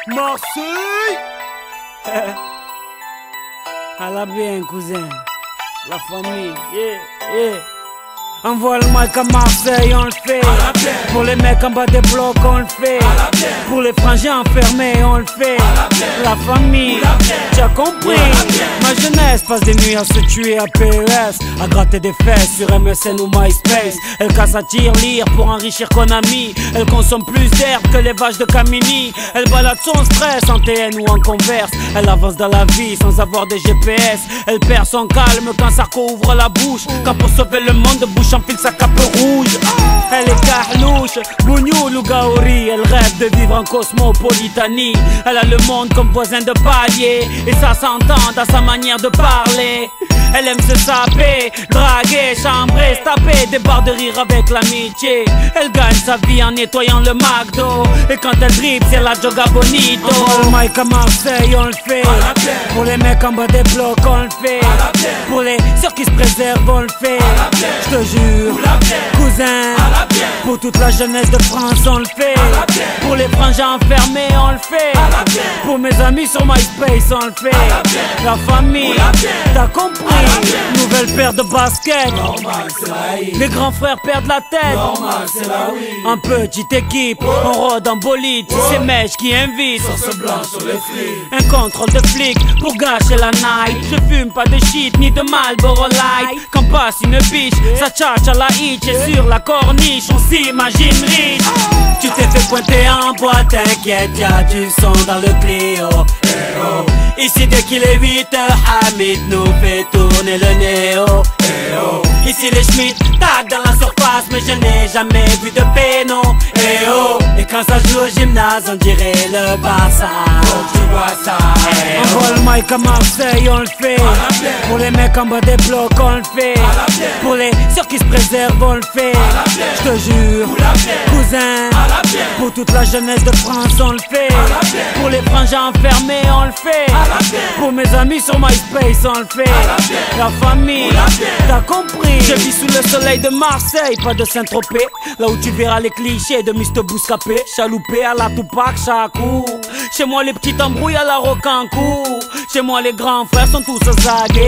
Marseille. À la bien, cousin. La famille, yeah. Envoie le mic à Marseille, on le fait. Pour les mecs en bas des blocs, on le fait. Pour les frangins enfermés, on le fait. La famille, tu as compris. Ma jeunesse passe des nuits à se tuer à PES, à gratter des fesses sur MSN ou MySpace. Elle casse à tir-lire pour enrichir Konami. Elle consomme plus d'herbe que les vaches de Camini. Elle balade son stress en TN ou en Converse. Elle avance dans la vie sans avoir de GPS. Elle perd son calme quand Sarko ouvre la bouche. Quand pour sauver le monde, bouche enfile sa cape rouge. Elle est carlouche, bougnoul ou gaori. Elle rêve de vivre en cosmopolitanie. Elle a le monde comme voisin de palier, et ça s'entend dans sa manière de parler. Elle aime se saper, draguer, chambrer, se taper des barres de rire avec l'amitié. Elle gagne sa vie en nettoyant le McDo, et quand elle dribble c'est la Joga Bonito. On le mic à Marseille, on le fait. Pour les mecs en bas des blocs, on le fait. Pour les sœurs qui se préservent, on le fait. Je te jure, cousin, pour toute la jeunesse de France, on le fait. Pour les frangins enfermés, on le fait. Pour mes amis sur MySpace, on le fait. La famille, t'as compris. Nouvelle paire de baskets. Les grands frères perdent la tête. En petite équipe, on rôde en bolide. C'est Mèche qui invite. Un contrôle de flic pour gâcher la night. Je fume pas de shit ni de Marlboro Light. Quand passe une biche, ça tchatche à la hitch. Et sur la corniche, on s'imagine riche. Tu t'es fait pointer en boîte, t'inquiète, y'a du son dans le Clio. Ici dès qu'il est 8h, Hamid nous fait tourner le néo. Ici les Schmitt tac dans la surface, mais je n'ai jamais vu de péno. Et quand ça joue au gymnase, on dirait le Barça. Tu vois ça. Envoie le mic à Marseille, on le fait. Pour les mecs en bas des blocs, on le fait. Pour les sœurs qui se préservent, on le fait. Je te jure, cousin, pour toute la jeunesse de France, on le fait. Pour les frangins enfermés, on le fait. Pour mes amis sur MySpace, on le fait. La famille, t'as compris. Je vis sous le soleil de Marseille, pas de Saint-Tropez. Là où tu verras les clichés de Mr. Bouscapé. Chaloupé à la Tupac, Chakou. Chez moi les petites embrouilles à la Rocancourt. Chez moi les grands frères sont tous zagués.